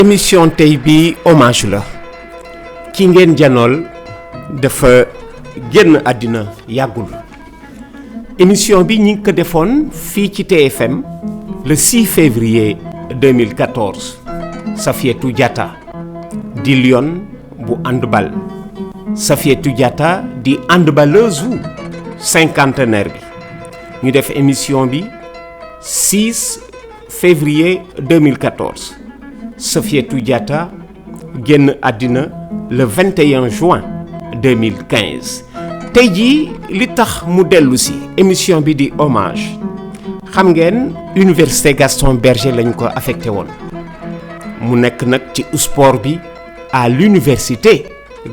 émission tey bi hommage la ki ngeen janool dafa génn àddina yàggul émission bi ñi ngi ko defoon fii ci TFM le 6 février 2014 Safiétou Diatta di lion bu handball Safiétou Diatta di handballeuse u cinquantenaire bi ñu def émission bi 6 février 2014 Safiétou Diatta génn àddina le 21 juin 2015 tey jii li tax mu dellu si émission bi di hommage xam ngeen université Gaston Berger lañ ko affecté woon mu nekk nag ci sport bi à l'université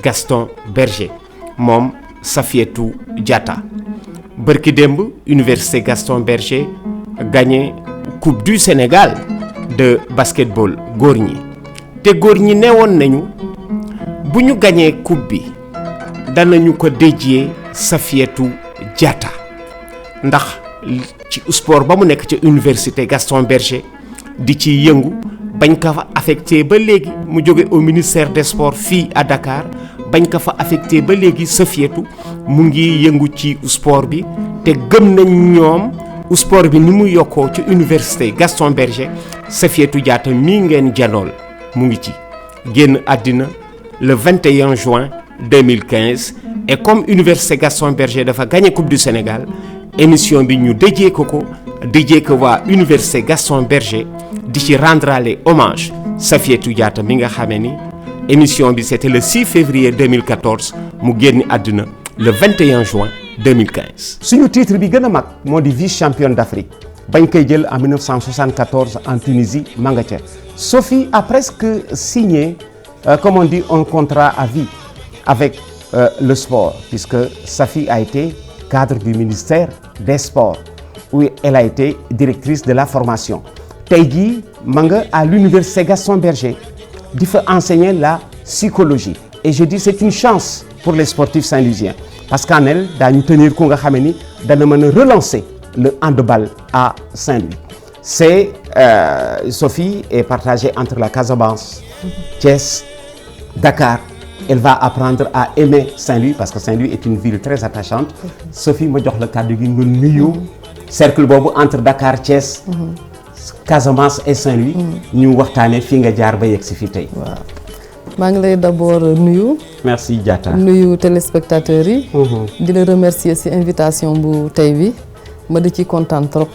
Gaston Berger moom Safiétou Diatta bërki démb université Gaston Berger gagné coupe du Sénégal de basketball góor ñi te góor ñi neewoon nañu bu ñu gagné coupe bi danañu ko dédié Safiétou Diatta ndax ci sport ba mu nekk ci université Gaston Berger di ci yëngu bañ ko fa affecté ba léegi mu jóge au ministère des sports fii à Dakar bañ ko fa affecté ba léegi Safiétou mu ngi yëngu ci sport bi te gëm nañ ñoom sport bi ni mu yokkoo ci université Gaston Berger Safiétou Diatta mii ngeen janool mu ngi ci génn àddina le 21 juin 2015 et comme université Gaston Berger dafa gagné coupe du Sénégal émission bi ñu déjee ko waa université Gaston Berger di ci rendrale hommage Safiétou Diatta mi nga xamee ni émission bi c'était le 6 février 2014 mu génn àddina le 21 juin 2015. suñu titre bi gën a mag moo di vice championne d'Afrique bañ koy jël en 1974 en Tunisie ma nga ca Sophie a presque signé comme on dit un contrat à vie avec le sport puisque Safi a été cadre du ministère des sports où elle a été directrice de la formation tey jii ma nga à l'université Gaston Berger di fa enseigner la psychologie et je dis c'est une chance pour les sportifs saint-louisiens parce qu'en elle daañu tenir ku nga xamee ni dana mën a relancer le handball à Saint-Louis c'est Sophie est partagée entre la Casamance Thiès Dakar elle va apprendre à aimer Saint-Louis parce que Saint-Louis est une ville très attachante Sophie ma jox la kàddu gi nga nuyu cercle boobu entre Dakar Thiès Casamance et Saint-Louis ñu waxtaanee fii nga jaar ba yegg si fii tey. waaw maa ngi lay d'abord nuyu. merci Diatta. nuyu téléspectateurs yi. di la remercier ci invitation bu tey bi ma di ci kontaan trop.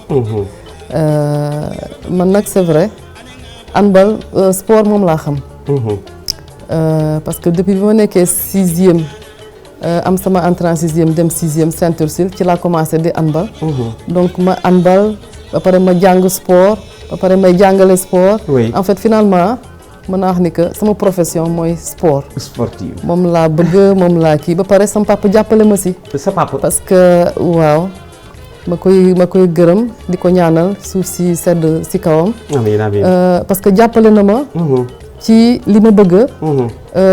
man nag c'est vrai handball sport moom laa xam. parce que depuis bi ma nekkee sixième am sama entrée en sixième dem sixième Saint-Ursule ci laa commencé di handball. donc ma handball ba pare ma jàng sport ba pare may jàngale sport. oui en fait finalement mën naa wax ni que sama profession mooy sport. sportive moom laa bëgg moom laa kii ba pare sama papa jàppale ma si. sa papa parce que waaw ma koy gërëm di ko ñaanal suuf si sedd si kawam. amiin amiin parce que jàppale na ma. ci li ma bëgg.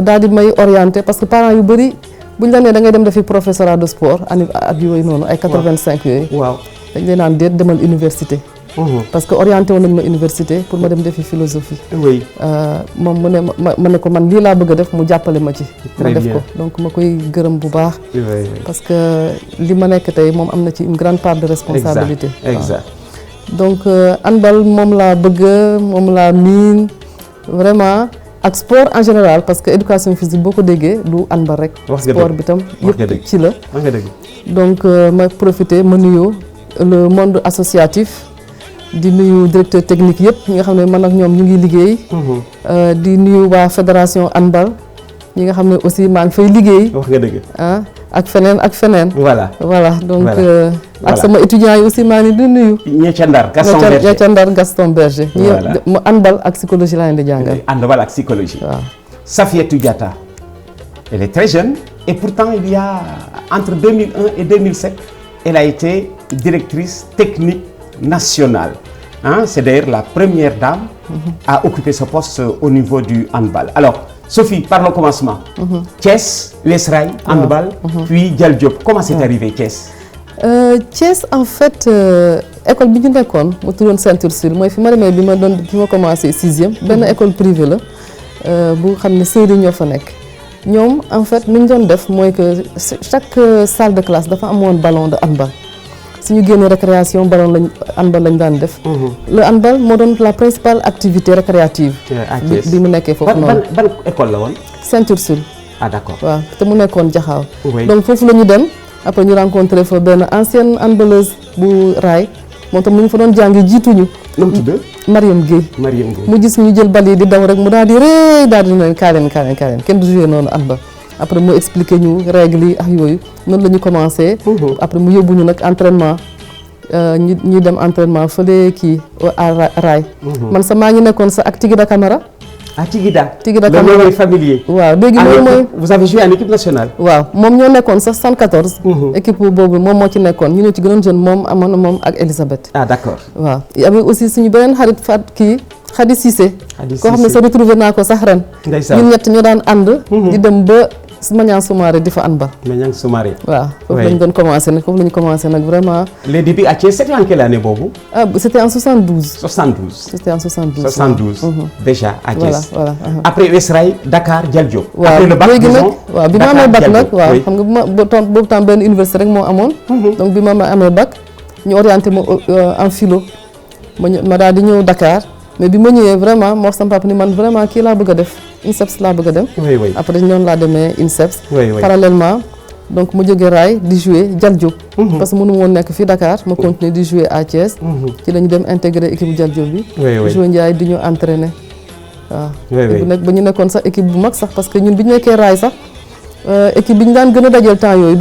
daal di may orienté parce que parents yu bëri buñ la nee da ngay dem defi professorat de sport at yooyu noonu ay 85 yooyu. waaw dañ leen naan déet demal université. parce que orienté woon nañ ma université pour ma dem defi philosophie. oui moom mu ne ma ne ko man lii laa bëgg a def mu jàppale ma ci. ma def ko donc ma koy gërëm bu baax. parce que li ma nekk tey moom am na ci une grande part de responsabilité. exact donc handball moom laa bëgg moom laa miin vraiment ak sport en général parce que éducation physique boo ko déggee du handball rek. sport bi tam yëpp ci la. donc ma profité ma nuyoo le monde associatif. di nuyu directeur technique yëpp ñi nga xam ne man ak ñoom ñu ngi liggéey. di nuyu waa fédération handball ñi nga xam ne aussi maa ngi fay liggéey. wax nga dëgg. ak feneen. voilà donc. ak sama étudiants yi aussi maa ngi di nuyu. ña ca Ndar Gaston Berger. mu handball ak psychologie laa leen di jàngal. handball ak psychologie. waaw Safiétou Diatta elle est très jeune et pourtant il y a entre 2001 et 2007 elle a été directrice technique. nationale c'est d'ailleurs la première dame à occuper ce poste au niveau du handball alors Sophie par le commencement Thiès US Rail handball puis Dial Diop comment c'est arrivé Thiès Thiès en fait école bi ñu nekkoon mu tuddoon Ceinture Sud mooy fi ma demee bi ma commencé 6e benn école privée la bu xam ne sœurs yi ñoo fa nekk ñoom en fait lu ñu doon def mooy que chaque salle de classe dafa amoon ballon de handball suñu génnee récréation ballon handball lañ daan def. le handball moo doon la principale activité récréative. bi mu nekkee foofu noonu. ban école la woon. Ceinture Sud. ah d'accord waaw te mu nekkoon Jaxaaw. Oui. donc foofu la ñu dem après ñu rencontré fa benn ancienne handballeuse bu raay moom tam mu ngi fa doon jàngi jiituñu. nu mu tudd. Mariam Gueye. Mariam Gueye. mu gis ñu jël bal yi di daw rek mu daal di rëy daal di leen kaa leen kenn du joué noonu handball. après mu expliqué ñu règles yi ak yooyu noonu la ñu commencé. après mu yóbbu ñu nag entraînement ñu dem entraînement fële kii raay. man sax maa ngi nekkoon sa ak Tigida Camara. ah Tigida. Tigida le Camara nom est familier. waaw léegi loolu mooy. vous avez joué en équipe nationale. waaw moom ñoo nekkoon sax 114. équipe boobu moom moo ci nekkoon ñu ne ci gënoon jeune moom amoon na moom ak Elisabeth. ah d'accord. waaw y avait aussi suñu beneen xarit Khady Cissé. koo xam ne sa retrouvé naa ko sax ren. ndeysaan ñun ñett ñoo daan ànd. di dem ba Maniang Soumaré di fa handball. Maniang Soumaré. waaw foofu lañ doon commencé nag foofu la ñu commencé nag vraiment. les débuts à Thiès c'était en quelle année boobu. ah c'était en 72. 72. c'était en 72. 72. déjà à Thiès. voilà. après US Rail Dakar Dial Diop. waaw après le bac léegi nag disons waaw bi ma amee bac nag waaw xam nga boobu temps benn université rek moo amoon. donc bi ma amee bac ñu orienté ma en philo ma daal di ñëw Dakar mais bi ma ñëwee vraiment moo wax sama papa ni man vraiment kii laa bëgg a def INSEPS laa bëgg a dem. oui. après ñoom laa demee INSEPS. oui. parallèlement donc mu jógee Rail di jouer Dial Diop. parce que mënu woon nekk fii Dakar ma continuer di jouer à Thiès. ci la ñu dem intégrer équipe Dial Diop bi. jouer Ndiaye di ñu entraîner waaw. bu nekk ba ñu nekkoon sax équipe bu mag sax parce que ñun bi ñu nekkee Rail sax équipe bi ñu daan gën a dajeel temps yooyu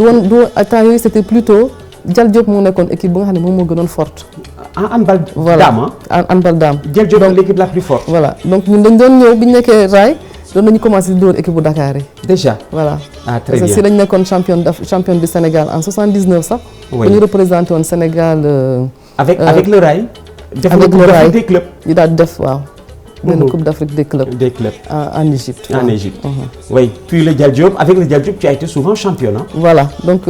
temps yooyu c'était plutôt Dial Diop moo nekkoon équipe bu nga xam ne moom moo gënoon forte. en handball dame en handball dame. Dial Diop donc l'équipe la plus forte. voilà donc ñun dañ doon ñëw bi ñu nekkee Rail doon nañu commencé di dóor équipe bu Dakar yi. déjà. voilà ah très bien parce que si lañ nekkoon championne du Sénégal en 79 sax. oui bu ñu représenté woon Sénégal. avec le Rail. def avec le Rail des clubs. ñu daal di def waaw. benn coupe d'Afrique des clubs. des clubs en Égypte. en Égypte. oui puis le Dial Diop avec le Dial Diop tu as été souvent championne. voilà donc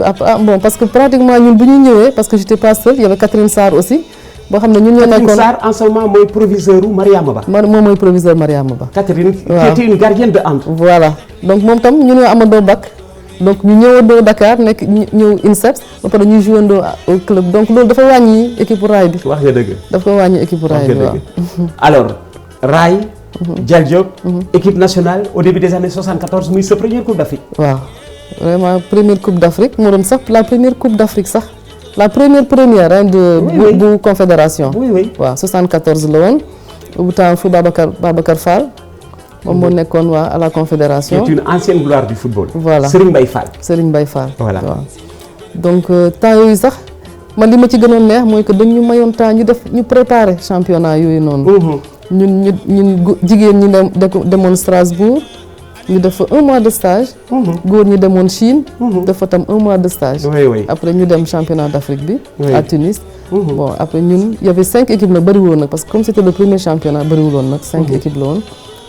bon parce que pratiquement ñun bu ñu ñëwee parce que j'étais pas seule il y avait Catherine Sarr aussi. boo xam ne ñun ñoo nekkoon Catherine Sarr en ce moment mooy proviseur u Mariama Ba. moom mooy proviseur Mariama Ba. Catherine qui était une gardienne de hand. voilà donc moom tam ñu ñoo amandoo bac donc ñu ñëwandoo Dakar nekk ñëw INSEPS ba pare ñuy jouandoo au club donc loolu dafa wàññi équipe Rail bi. wax nga dëgg. dafa wàññi équipe Rail bi waaw. alors Rail. Dial Diop. équipe nationale au début des années 74 muy sa première coupe d'Afrique. waaw vraiment première coupe d'Afrique moo doon sax la première coupe d'Afrique sax. la première hein, bu confédération. oui. waaw 74 la woon bu temps fu Babacar Fall moom moo nekkoon à la confédération. c'est une ancienne gloire du football. voilà Serigne Mbaye Fall. Serigne Mbaye Fall. voilà waaw donc temps yooyu sax man li ma ci gënoon neex mooy que dañu mayoon temps ñu préparer championnat yooyu noonu. ñun jigéen ñi demoon Strasbourg. ñu def fa 1 mois de stage. góor ñi demoon Chine. def fa tam 1 mois de stage. oui. après ñu dem championnat d'Afrique bi. Oui. à Tunis. bon après ñun y avait 5 équipes nag bëriwul woon nag parce que comme c'était le premier championnat bëriwul woon nag 5 équipes la woon.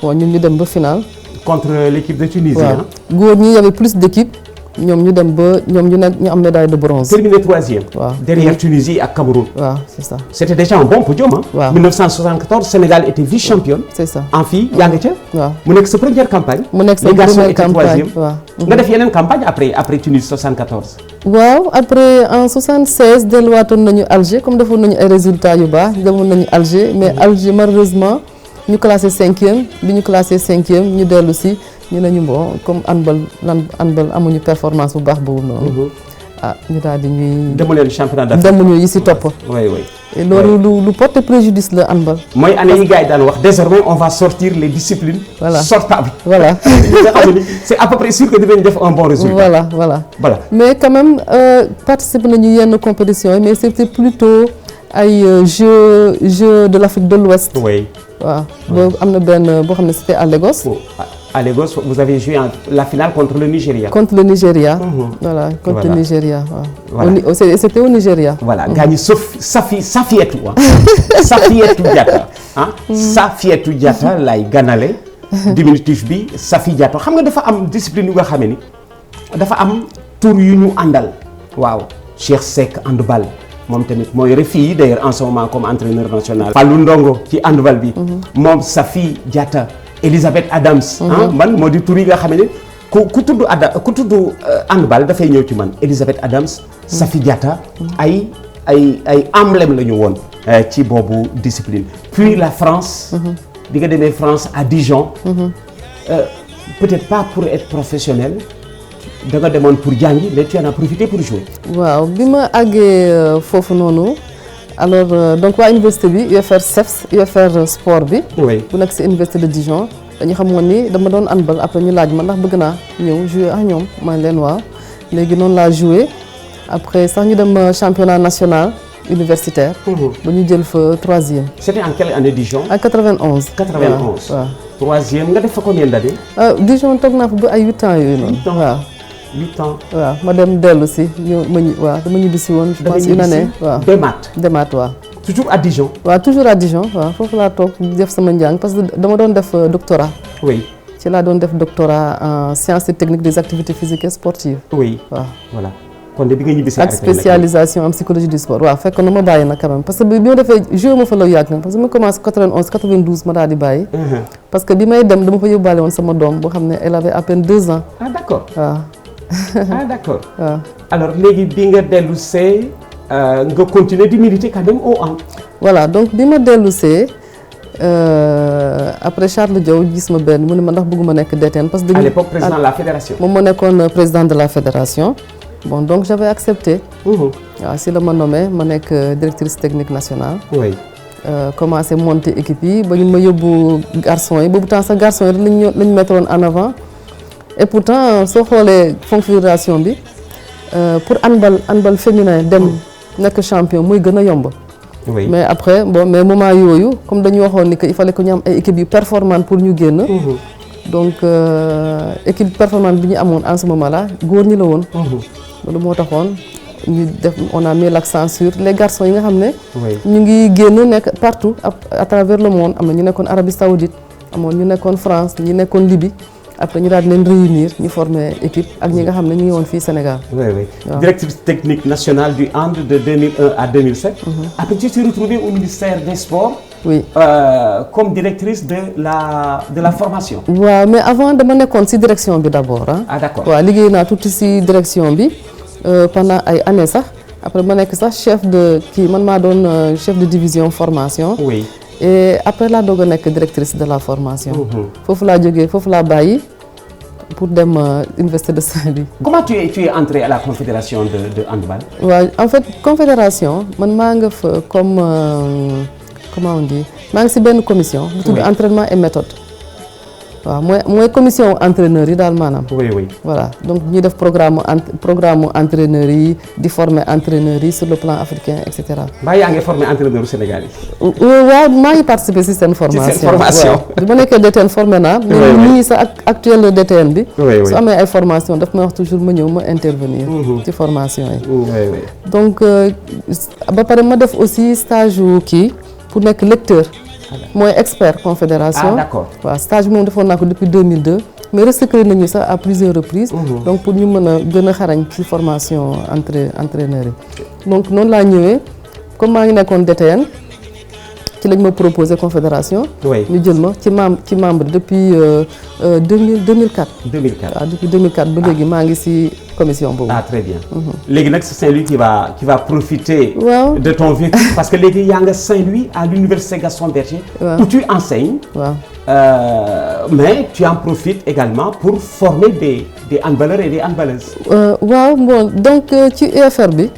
bon ñun ñu dem ba finale. contre l'équipe de Tunisie. waaw góor ñi y avait plus d'équipes ñoom ñu dem ba ñoom ñu am médaille de bronze. terminé 3e. waaw derrière Tunisie ak Cameroun. waaw c'est ça. c'était déjà un bon podium hein. waaw 1974 Sénégal était vice-championne. c'est ça en filles yaa nga ca. waaw mu nekk sa première campagne. mu nekk sa les garçons première étaient campagne 3e. waaw. nga def yeneen campagne après Tunis 74. waaw après en 76 delluwaatoon nañu Alger comme defoon nañu ay résultats yu baax demoon nañu Alger mais Alger malheureusement ñu classé 5e bi ñu classé 5e ñu dellu si ñu ne ñu bon comme handball amuñu performance bu baax boobu noonu. ñu daal di ñuy. demu leen championnat d'Afrique. demuñu yi si topp. oui. et loolu lu porte préjudice la handball. mooy année yi gars yi daan wax désormais on va sortir les disciplines. voilà sortables. voilà. c'est à peu près sûr que dinañ def un bon résultat. voilà. mais quand même participer nañu yenn compétition yi mais c'était plutôt ay jeux de l'Afrique de l'Ouest. oui. waaw boobu am na benn boo xam ne c'était à Lagos. à Lagos vous avez joué la finale contre le Nigeria. contre le Nigeria. voilà contre le Nigeria waaw. voilà c'était au Nigeria. voilà gaañu Safietou Diatta Safietou Diatta lay ganale. diminutif bi Safi Diatta xam nga dafa am discipline yu nga xamee ni dafa am tur yu ñu àndal. waaw Cheikh Seck handball moom tamit moo yore fii d'ailleurs en ce moment comme entraîneur national. Fallou Ndongo ci handball bi. moom Safi Diatta Elisabeth Adams. man moo di tur yi nga xam ne ku tudd handball dafay ñëw ci man Elisabeth Adams. Safi Diatta ay emblème la ñu woon ci boobu discipline. puis la France. bi nga demee France à Dijon. peut-être pas pour être professionnel. da nga demoon pour jàngi mais tu en as profité pour jouer. waaw bi ma àggee foofu noonu alors donc waa université bi UFR CEFS UFR sport bi. oui bu nekk si université de Dijon dañu xamoon ni dama doon handball après ñu laaj ma ndax bëgg naa ñëw jouer ak ñoom ma leen waaw léegi noonu laa jouer après sax ñu dem championnat national universitaire. ba ñu jël fa 3e. c'était en quelle année Dijon. en 91. 91 waaw 3e nga def fa combien d'années. Dijon toog naa fa ba ay 8 ans yooyu noonu. waaw 8 ans. waaw ma dem dellu si dama ñibbisi woon. je pense une année waaw demaat waaw. toujours à Dijon. waaw toujours à Dijon waaw foofu laa toog def sama njàng parce que dama doon def doctorat. oui ci laa doon def doctorat en sciences et techniques des activités physiques et sportives. oui waaw voilà. kon de bi nga ñibbisi ak spécialisation en psychologie du sport waaw fekk na ma bàyyi nag quand même parce que bi ma defee joué ma fa la yàgg nag parce que ma commencé 91 92 ma daal di bàyyi. parce que bi may dem dama fa yóbbaale woon sama doom boo xam ne elle avait à peine 2 ans. ah d'accord waaw. ah d'accord. waaw alors léegi bi nga dellu see nga continuer di militer quand même au hand. voilà donc bi ma dellu see après Charles Diaw gis ma benn mu ne ma ndax bëgguma nekk DTN parce que. à l'époque président de la fédération. moom moo nekkoon président de la fédération. bon donc j'avais accepté. waaw si la ma nommé ma nekk directrice technique nationale. oui. commencé monter équipe yi ba ñu ma yóbbu garçons yi boobu temps sax garçons yi lañu mettre woon en avant et pourtant soo xoolee configuration bi pour handball féminin dem nekk champion muy gën a yomb. oui mais après mais moment yooyu comme dañu waxoon ni que il fallait que ñu am ay équipes yu performantes pour ñu génn. donc équipe performante bi ñu amoon en ce moment là góor ñi la woon. loolu moo taxoon ñu def on a mis l'accent sur les garçons yi nga xam ne. ñu ngi génn nekk partout à travers le monde am na ñu nekkoon Arabie Saoudite amoon ñu nekkoon France ñu nekkoon Libye après ñu daal di leen réunir ñu former équipe ak ñi nga xam ne ñu ngi woon fii Sénégal. oui oui directrice technique nationale du hand de 2001 à 2007. après tu t'es retrouvée au ministère des Sports. oui comme directrice de la formation. waaw mais avant dama nekkoon ci direction bi d'abord ah d'accord waaw liggéey naa tuuti ci direction bi pendant ay années sax après ma nekk sax chef de man maa doon chef de division formation. oui et après laa doog a nekk directrice de la formation. foofu laa jógee foofu laa bàyyi pour dem université de Saint-Louis. comment tu es entrée à la confédération de handball. waaw en fait confédération man maa nga fa comme comment on dit maa ngi ci benn commission. bu tudd entraînement et méthode. waaw mooy commission entraîneurs yi daal maanaam. oui oui. voilà donc ñuy def programme entraîneurs yi di former entraîneurs yi sur le plan africain et cetera. mbaa yaa ngi former entraîneurs Sénégal yi. waaw maa ngi participer ci seen formation. ci seen formation bi ma nekkee DTN formé naa. mais nii sa actuel DTN bi. su amee ay formation daf may wax toujours ma ñëw ma intervenir. ci formation yi. donc ba pare ma def aussi stage yu kii pour nekk lecteur. mooy expert confédération. ah d'accord waaw stage bi moom defoon naa ko depuis 2002 mais recyclé nañu sax à plusieurs reprises. donc pour ñu mën a gën a xarañ ci formation entraîneur yi. donc noonu laa ñëwee comme maa ngi nekkoon DTN ci lañ ma proposé confédération. ñu jël ma ci membre depuis 2004. 2004 waaw depuis 2004 ba léegi maa ngi ci commission boobu. ah très bien. léegi nag c'est Saint-Louis qui va profiter. waaw de ton vécu parce que léegi yaa nga Saint-Louis à l'université Gaston Berger. où tu enseignes. waaw mais tu en profites également pour former des handballeurs et des handballeuses. waaw bon donc ci UFR bi.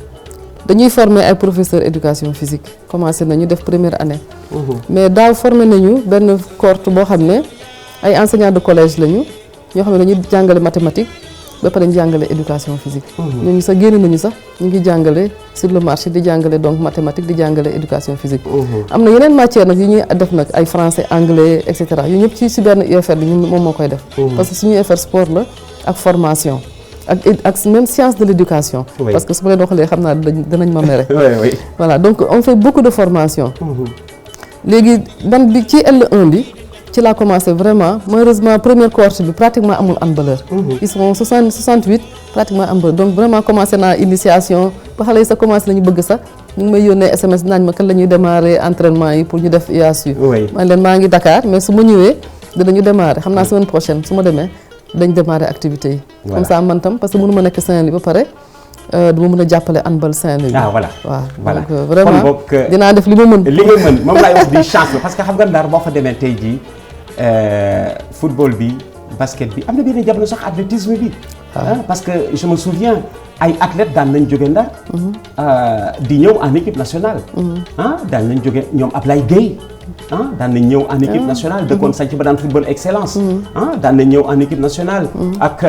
dañuy former ay professeurs éducation physique commencé nañu def première année. mais daaw formé nañu benn cohorte boo xam ne ay enseignants de collège lañu ñoo xam ne dañuy jàngale mathématique ba pare ñu jàngale éducation physique. ñooñu sax génn nañu sax ñu ngi jàngale sur le marché di jàngale donc mathématique di jàngale éducation physique. am na yeneen matière nag yu ñuy def nag ay français anglais et cetera yu ñëpp ci benn UFR bi moom moo koy def. parce que suñu UFR sport la ak formation. ak même science de l'éducation. parce que su ma leen waxalee xam naa danañ ma mere. voilà donc on fait beaucoup de formation. léegi bi ci L1 bi ci laa commencé vraiment malheureusement première cohorte bi pratiquement amul handballeur. Ils sont 68 pratiquement handballeur donc vraiment commencé naa initiation ba xale yi sa commencé nañu bëgg sax ñu ngi may yónnee SMS naañ ma kan la ñuy démarrer entraînement yi pour ñu def IASU. man leen maa ngi Dakar mais su ma ñëwee dinañu démarrer xam naa semaine prochaine su ma demee dañ démarrer activité yi. comme ça man tam parce que mënu ma nekk Saint-Louis ba pare duma mën a jàppale handball Saint-Louis. voilà waaw donc vraiment dinaa def li ma mën. li nga mën moom laay wax di chance la parce que xam nga Ndar boo fa demee tey jii football bi basket bi am na benn jamono sax athlétisme bi. parce que je me souviens ay athlètes daan nañ jóge Ndar. di ñëw en équipe nationale. daan nañ jóge ñoom Ablaye Gueye. daan nañ ñëw en équipe nationale dëkkoon sanc ba daan football excellence. daan nañ ñëw en équipe nationale. ak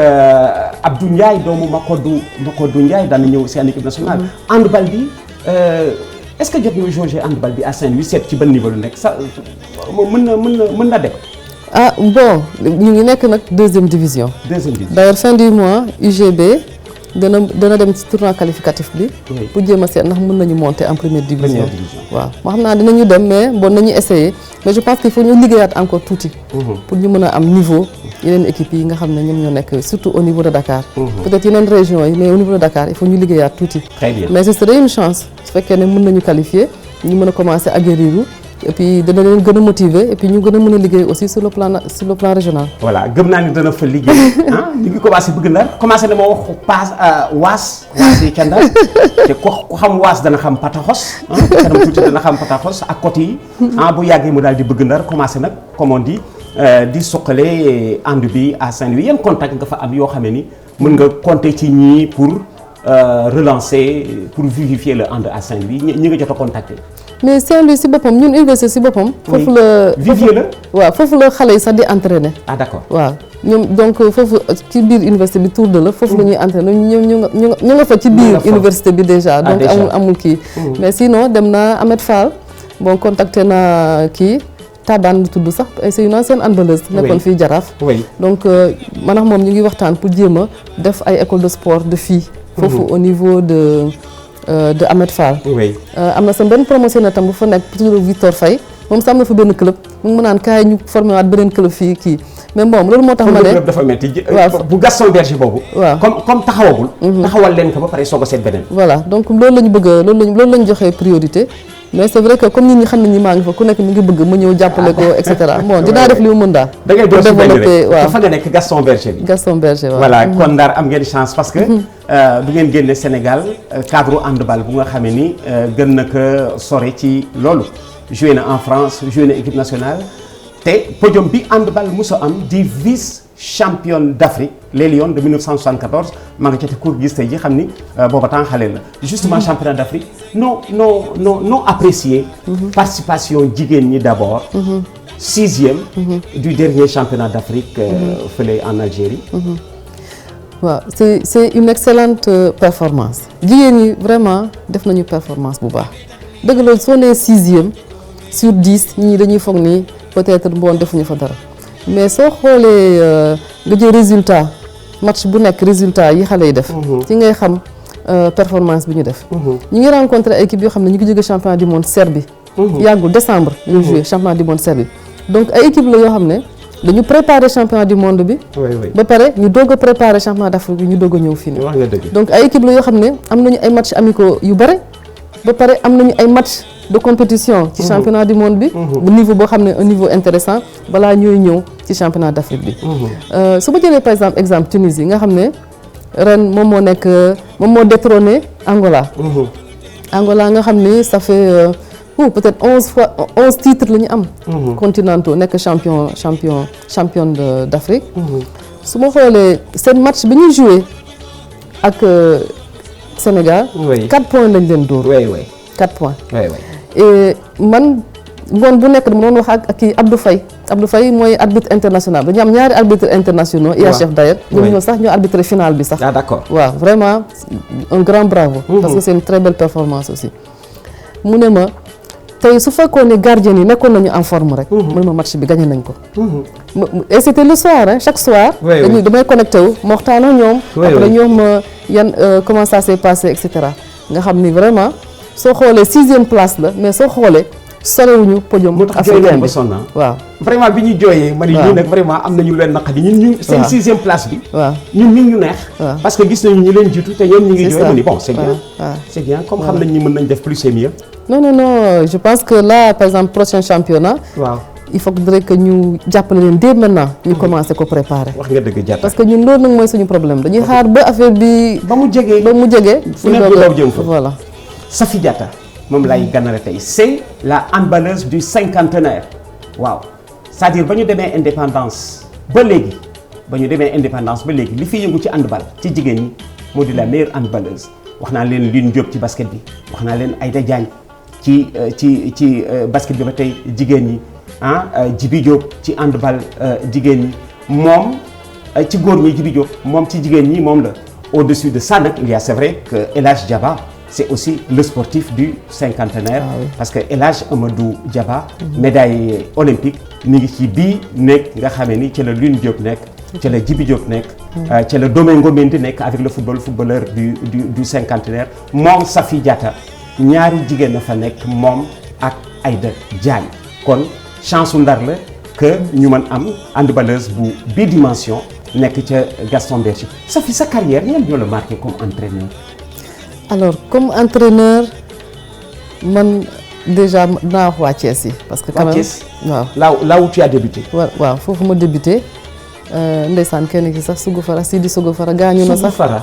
Abdou Ndiaye doomu Makodou Ndiaye daan nañ ñëw aussi en équipe nationale. handball bi est-ce que jot nga jauger handball bi à Saint-Louis seet ci ban niveau lu nekk sa mën na dem. Bon ñu ngi nekk nag deuxième division. D'ailleurs fin du mois UGB dana dem ci tournoi qualificatif bi. pour jéem a seet ndax mën nañu monter en première division. waaw moo xam naa dinañu dem mais bon nañu essayer mais je pense qu'il faut ñu liggéeyaat encore tuuti. pour ñu mën a am niveau yeneen équipes yi nga xam ne ñoom ñoo nekk surtout au niveau de Dakar. peut-être yeneen régions yi mais au niveau de Dakar il faut ñu liggéeyaat tuuti. Très bien. mais ce serait une chance su fekkee ne mën nañu qualifier ñu mën a commencer aguerrir et puis dana leen gën a motiver et puis ñu gën a mën a liggéey aussi sur le plan régional. voilà gëm naa ni dana fa liggéey ñu ngi commencé bëgg Ndar commencé na ma wax waas yi ca Ndar te ku xam waas dana xam pataxos kanam tuuti dana xam pataxos ak côté yi bu yàggee mu daal di bëgg Ndar commencé nag comme on dit di suqale ànd bi à Saint-Louis yan contact nga fa am yoo xam ne ni mën nga compter ci ñii pour relancer pour vivifier le hand à Saint-Louis ñi nga jot a contacter. mais Saint-Louis si boppam ñun université si boppam. foofu la vivier la. waaw foofu la xale yi sax di entraîner. D'accord. waaw ñoom donc foofu ci biir université bi tour de la foofu la ñuy entraîner ñu nga fa ci biir université bi déjà. donc amul kii. mais sinon dem naa Ahmed Fall bon contacté naa kii Tabane lu tudd sax c'est une ancienne handballeuse. nekkoon fii Jaraaf. donc man ak moom ñu ngi waxtaan pour jéem a def ay école de sport de filles. foofu au niveau de Ahmed Fall. am na sa benn promotionnaire tam bu fa nekk tudd Victor Faye moom sax am na fa benn club mu ngi ma naan kaay ñu formé waat beneen club fii kii mais bon loolu moo tax ma ne club dafa metti bu Gaston Berger boobu. waaw comme taxawagul. taxawal leen ko ba pare soog a seet beneen. voilà donc loolu la ñu bëgg loolu la ñu joxee priorité mais c'est vrai que comme nit ñi xam nañ ni maa ngi fa ku nekk mi ngi bëgg ma ñëw jàppale ko et cetera bon dinaa def li mu mën daal. da ngay doon développer waaw fa nga nekk Gaston Berger bi. Gaston Berger waaw. voilà kon Ndar am ngeen chance parce que du ngeen génne Sénégal cadre handball bu nga xamee ni gën na ko sore ci loolu. joué na en France joué na équipe nationale te podium bi handball musa am di vice championne d'Afrique les Lions de 1974 maa nga ca cour gis tey ji xam ni booba temps xale la justement championnat d'Afrique non apprécié participation jigéen ñi d'abord 6e du dernier championnat d'Afrique fële en Algérie. waaw c'est une excellente performance jigéen ñi vraiment def nañu performance bu baax dëgg la soo nee 6e sur 10 ñii dañuy foog ni peut-être bon defuñu fa dara mais soo xoolee nga jël résultat match bu nekk résultat yi xale yi def. ci ngay xam performance bi ñu def. ñu ngi rencontré ay équipe yoo xam ne ñu ngi jóge championnat du monde Serbie. yàggul décembre ñu joué championnat du monde Serbie donc ay équipe la yoo xam ne dañu préparer championnat du monde bi. ba pare ñu doog a préparer championnat d'Afrique bi ñu doog a ñëw fii nii. donc ay équipe la yoo xam ne am nañu ay matchs amicaux yu bare ba pare am nañu ay matchs de compétition ci championnat du monde bi. bu niveau boo xam ne un niveau intéressant balaa ñooy ñëw ci championnat d'Afrique bi. su ma jëlee par exemple Tunisie nga xam ne ren moom moo détrôné Angola. Angola nga xam ne ça fait peut-être 11 titres la ñu am. continentaux nekk championne d'Afrique. su ma xoolee seen match bi ñuy joué ak Sénégal. 4 points lañ leen dóor. 4 points. et man ngoon bu nekk dama doon wax ak kii Abdou Faye mooy arbitre international dañu am ñaari arbitres internationaux. IHF d'ailleurs ñoom ñoo sax ñoo arbitré finale bi sax. d'accord waaw vraiment un grand bravo. parce que c'est une très belle performance aussi. mu ne ma tey su fekkoon ne gardien yi nekkoon nañu en forme rek. mu ne ma match bi gagné nañ ko. et c'était le soir chaque soir. damay connecté wu ma waxtaan ak ñoom. après ñoom comment ça s'est passé et cetera nga xam ni vraiment. soo xoolee 6e place la mais soo xoolee sorewuñu podium africain bi waaw vraiment bi ñu jooyee ma ne ñii nag vraiment am nañu leen naqari ñu seen 6e place bi waaw ñun mi ngi ñu neex parce que gis nañu ñu leen jiitu te ñoom ñu ngi jooy ma ni bon c'est bien comme xam nañ ni mën nañ def plus et mieux non je pense que là par exemple prochain championnat waaw il faudrait que ñu jàppale leen dès maintenant ñu commencer ko préparer wax nga dëgg Diatta parce que ñun loolu nag mooy suñu problème dañuy xaar ba affaire bi ba mu jege fu nekk bu daw jëm fa voilà Safi Diatta moom lay ganale tey c'est la handballeuse du cinquantenaire waaw c'est-à-dire ba ñu demee indépendance ba léegi li fi yëngu ci handball ci jigéen ñi moo di la meilleure handballeuse wax naa leen Lune Diop ci basket bi wax naa leen Aïda Diagne ci basket bi ba tey jigéen ñi Djibi Diop ci handball jigéen ñi moom ci góor ñi Djibi Diop moom ci jigéen ñi moom la au-dessus de ça nag il y a c'est vrai que El Hadj Diaba c'est aussi le sportif du cinquantenaire parce que El Hadj Amadou Diaba médaille olympique mi ngi ci bii nekk nga xamee ni ci la Lune Diop nekk ci la Djibi Diop nekk ci la Domingo Mendy nekk avec le footballeur du cinquantenaire moom Safi Diatta ñaari jigéen na fa nekk moom ak Aïda Diagne kon chance Ndar la que ñu mën am handballeuse bu bidimension nekk ca Gaston Berger Safi sa carrière ñan ñoo la marqué comme entraîneur. alors comme entraîneur man déjà naa wax waa Thiès yi parce que quand même waaw là où tu as débuté. waaw foofu ma débuté ndeysaan kenn ki sax Sougou Fara Sidi Sougou Fara gaañu na sax. Sougou Fara.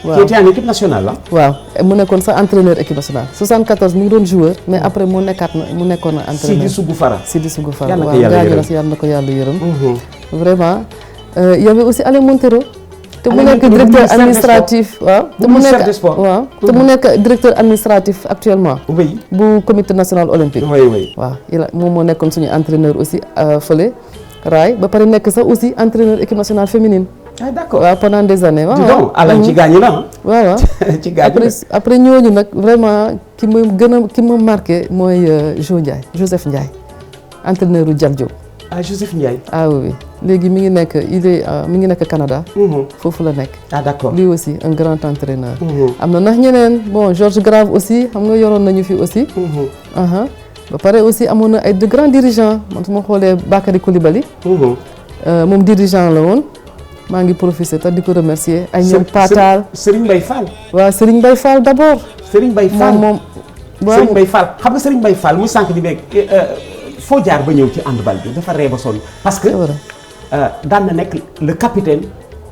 waaw qui était en équipe nationale la. waaw mu nekkoon sax entraîneur équipe nationale 74 mi ngi doon joueur mais après mu nekkoon na entraîneur. Sidi Sougou Fara waaw gaañu na si yàlla na ko yàlla yërëm. vraiment y avait aussi Alain Montero. te mu nekk directeur administratif te mu nekk directeur administratif actuellement. bu comité national olympique. waaw moom moo nekkoon suñu entraîneur aussi fële Raay ba pare nekk sax aussi entraîneur équipe nationale féminine. d'accord waaw pendant des années. waaw donc Alain ci gaañu na waaw ci gaañu après ñooñu nag vraiment ki ma marqué mooy Joseph Ndiaye entraîneur u Dial Diop. Joseph Ndiaye. Oui léegi mi ngi nekk Canada. foofu la nekk. D'accord lui aussi un grand entraîneur. am na ndax ñeneen bon Georges Grave aussi xam nga yoroon nañu fi aussi. ba pare aussi amoon na ay de grands dirigeants man su ma xoolee Bakary Coulibaly. moom dirigeant la woon maa ngi profité te di ko remercier ay ñoom Patal Serigne Mbaye Fall. waaw Serigne Mbaye Fall d'abord. Serigne Mbaye Fall moom Serigne Mbaye Fall xam nga Serigne Mbaye Fall muy sànq di beeg foo jaar ba ñëw ci handball bi dafa ree ba sonn parce que daan na nekk le capitaine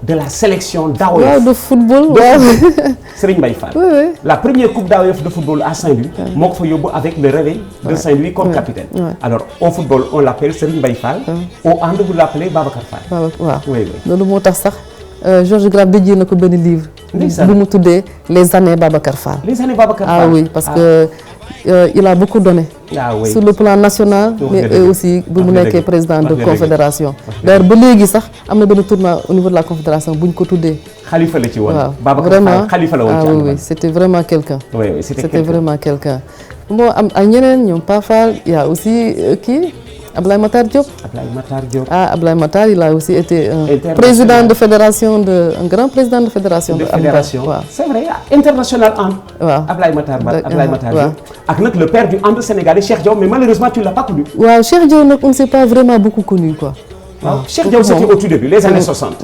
de la sélection d'AOF de football waaw Serigne Mbaye Fall. La première coupe d'AOF de football à Saint-Louis moo ko fa yóbbu avec le réveil de Saint-Louis comme capitaine. Alors au football on l'appelle Serigne Mbaye Fall. Au hand vous l'appelez Babacar Fall. waaw loolu moo tax sax Georges Grave dédié na ko benn livre. bu mu tuddee les années Babacar Fall. Les années Babacar Fall. Oui parce que il a beaucoup donné. Sur le plan national. mais aussi bu mu nekkee président de confédération. d'ailleurs ba léegi sax am na benn tournoi au niveau de la confédération bu ñu ko tuddee. xalifa la ci woon. Babacar Fall xalifa la woon ci oui c'était vraiment quelqu'un. c'était vraiment quelqu'un. bon am ay ñeneen ñoom Pa Fall il y a aussi kii Ablaye Matar Diop. Ablaye Matar il a aussi été un président de fédération un grand président de fédération. C'est vrai international hand. Ablaye Matar Diop. ak nag le père du hand sénégalais Cheikh Diaw mais malheureusement tu l'as pas connu. waaw Cheikh Diaw nag on ne s'est pas vraiment beaucoup connu quoi. Cheikh Diaw c'était au tout début les années 60.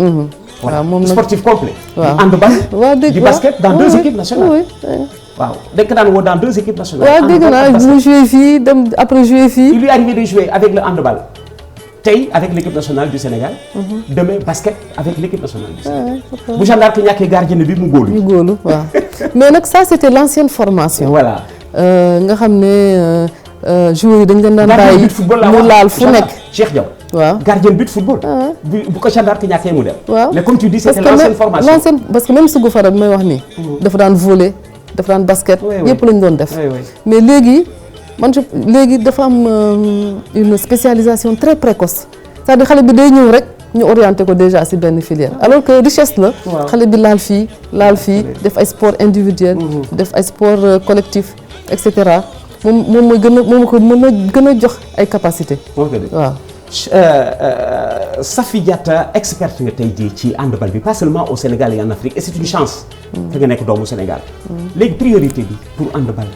waaw moom nag sportif complet. handball. du basket dans 2 équipes nationales. waaw dañ ko daan woo dans 2 équipes nationales. waaw dégg naa mu joué fii dem après joué fii. il lui est arrivé de jouer avec le handball tey avec l'équipe nationale du Sénégal. demain basket avec l'équipe nationale du Sénégal. bu gendarme ki ñàkkee gardien bi mu góolu. waaw mais nag ça c'était l'ancienne formation. voilà. nga xam ne joueurs yi dañ leen daan bàyyi mu laal fu nekk. Cheikh Diaw. waaw gardien but football. bu ko gendarme ki ñàkkee mu dem. waaw mais comme tu dis c'était l'ancienne formation. parce que même Sougou Fara bi may wax nii. dafa daan volley. dafa daan basket yëpp lañ doon def mais léegi dafa am une spécialisation très précoce c'est-à-dire xale bi day ñëw rek ñu orienté ko déjà ci benn filière alors que richesse la xale bi laal fii def ay sport individuel def ay sport collectif et cetera moom mooy gën a jox ay capacité waaw Safi Diatta experte nga tey jii ci handball bi pas seulement au Sénégal et en Afrique et c'est une chance. que nga nekk doomu Sénégal. léegi priorité bi pour handball.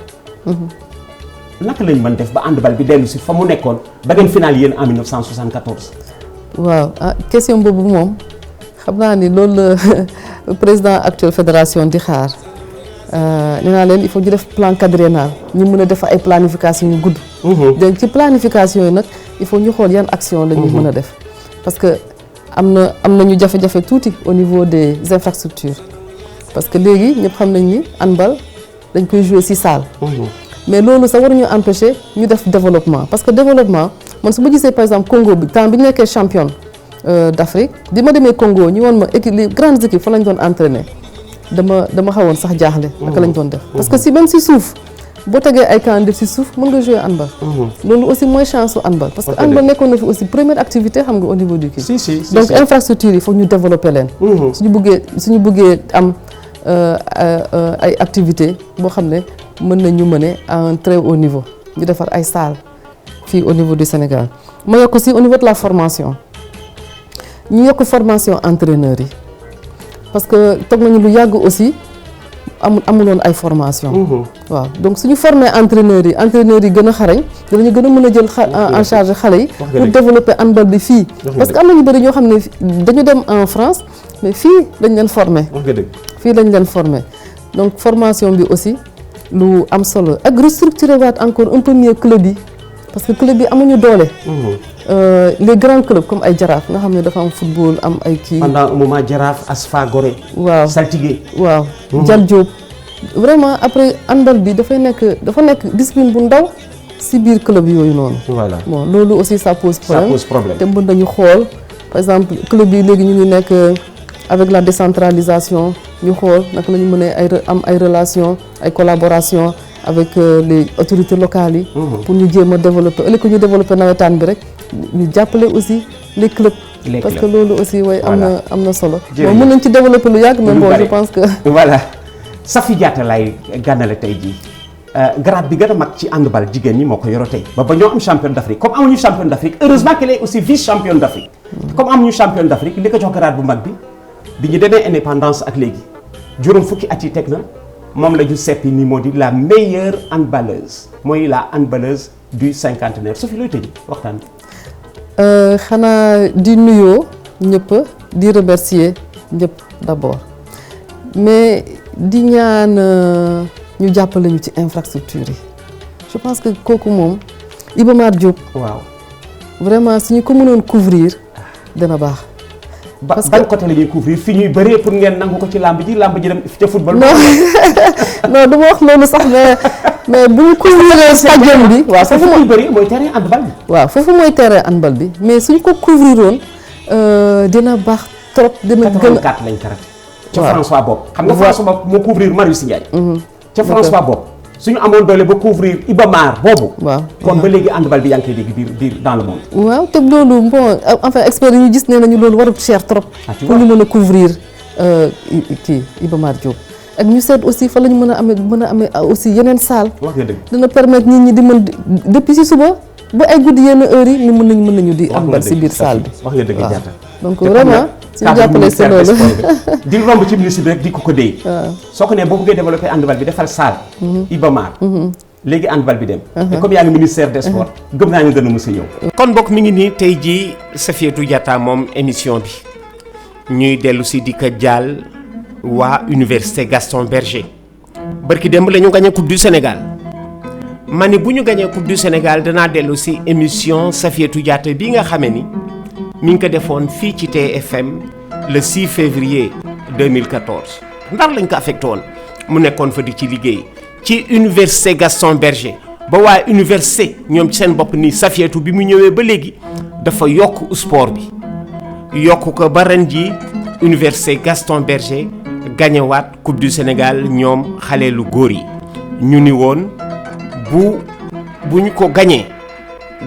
naka lañ mën def ba handball bi dellu si fa mu nekkoon ba ngeen final yéen en 1974. waaw question boobu moom xam naa ni loolu la président actuel fédération di xaar nee naa leen il faut ñu def plan quadriennal ñu mën a def ay planification yu gudd. donc ci planification yi nag il faut ñu xool yan action la ñu mën a def parce que am nañu jafe-jafe tuuti au niveau des infrastructures parce que léegi ñëpp xam nañ ni handball dañ koy jouer ci salle. mais loolu sax waruñu empêcher ñu def développement parce que développement man su ma gisee par exemple Congo bi temps bi ñu nekkee championne d'Afrique di ma demee Congo ñu woon ma équipe les grandes équipes fa lañ doon entraîner dama xawoon sax jaaxle. naka lañ doon def parce que si même si suuf boo tegee ay camp def si suuf mën nga jouer handball. loolu aussi mooy chance su handball. parce que handball nekkoon na fi aussi première activité xam nga au niveau du kii. donc infrastructure yi foog ñu développer leen. suñu bëggee am ay activités boo xam ne mën nañu mener à un très haut niveau ñu defar ay salles fii au niveau du Sénégal ma yokk aussi au niveau de la formation ñu yokk formation entraîneurs yi parce que toog nañu lu yàgg aussi amuloon ay formation waaw donc suñu former entraîneurs yi gën a xarañ danañu gën a mën a jël en charge xale yi pour développer handball bi fii parce que am nañu bëri ñoo xam ne dañu dem en France mais fii lañ leen former donc formation bi aussi lu am solo ak restructurer waat encore un peu mieux club yi parce que club yi amuñu doole. Les grands clubs comme ay Jaraaf nga xam ne dafa am football am ay kii. pendant un moment Jaraaf Asfa Gorée. waaw Saltigué. waaw Jal Diop. vraiment après handball bi dafa nekk discipline bu ndaw si biir club yooyu noonu. voilà bon loolu aussi ça pose problème. te mën nañu xool par exemple club yi léegi ñu ngi nekk avec la décentralisation ñu xool naka la ñu mën a am ay relations ay collaboration avec les autorités locales yi. pour ñu jéem a développer ëllëg ñu développer nawetaan bi rek ñu jàppale aussi les clubs. parce que loolu aussi way am na solo. bon mën nañ ci développer lu yàgg mais bon je pense que. voilà Safi Diatta lay gànnale tey jii grade bi gën a mag ci handball jigéen ñi moo ko yoro tey ba ñoo am championne d'Afrique comme amuñu championne d'Afrique heureusement qu'elle est aussi vice championne d'Afrique. comme amuñu championne d'Afrique li ko jox grade bu mag bi ñu demee indépendance ak léegi juróom fukki at yi teg na. moom la ñu seppi ni moo di la meilleure handballeuse mooy la handballeuse du cinquantenaire Sophie looy tëj waxtaan bi. xanaa di nuyoo ñëpp di remercier ñëpp d'abord mais di ñaan ñu jàppale ñu ci infrastructure yi je pense que kooku moom Iba Mar Diop. waaw vraiment suñu ko mënoon couvrir dana baax. parce que ban côté la ñuy couvrir fi ñuy bëree pour ngeen nangu ko ci làmb ji dem ca football. non du ma wax loolu sax mais bu ñu couvrir stadium bi. waaw foofu mooy bëri mooy terrain handball bi. waaw foofu mooy terrain handball bi mais suñ ko couvriroon dina baax trop. dina gën a 84 lañ karate. ca François Bob. xam nga François Bob moo couvrir Marius Ndiaye. ca François Bob. suñu amoon doole ba couvrir Iba Mar boobu. waaw kon ba léegi handball bi yaa ngi koy dégg biir dans le monde. waaw te loolu bon enfin experts yi ñu gis nee nañu loolu warul cher trop. pour ñu mën a couvrir kii Iba Mar Diop. ak ñu seet aussi fa la ñu mën a amee aussi yeneen salle. wax nga dëgg dina permettre nit ñi di mën depuis si suba ba ay guddi yenn heures yi ñu mën nañu di handball si biir salle bi. wax nga dëgg Diatta. donc vraiment suñu jàppalee si loolu di romb ci ministre bi rek di ko déy. soo ko nee boo bëggee développer handball bi defal salle. Iba Mar. léegi handball bi dem. te comme yaa ngi ministère des sports gëm naa nga gën a mës a ñëw. kon bokk mi ngi nii tey jii Safiatou Diatta moom émission bi ñuy dellu si di ko jaal waa université Gaston Berger barki démb la ñu gagné coupe du Sénégal ma ni bu ñu gagné coupe du Sénégal danaa dellu si émission Safiatou Diatta bi nga xamee ni mi ngi ko defoon fii ci TFM le 6 février 2014 ndar lañ ko affecté woon mu nekkoon fa di ci liggéey ci université Gaston Berger ba waa université ñoom ci seen bopp ni Safiatou bi mu ñëwee ba léegi dafa yokk sport bi yokk ko ba ren ji université Gaston Berger gañewaat coupe du Sénégal ñoom xale lu góor yi ñu ni woon bu ñu ko gañee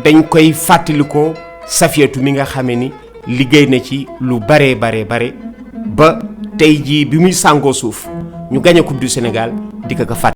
dañ koy fàttali ko Safiatou mi nga xamee ni liggéey na ci lu bare ba tey jii bi muy sàngoo suuf ñu gañe coupe du Sénégal di ko fàttali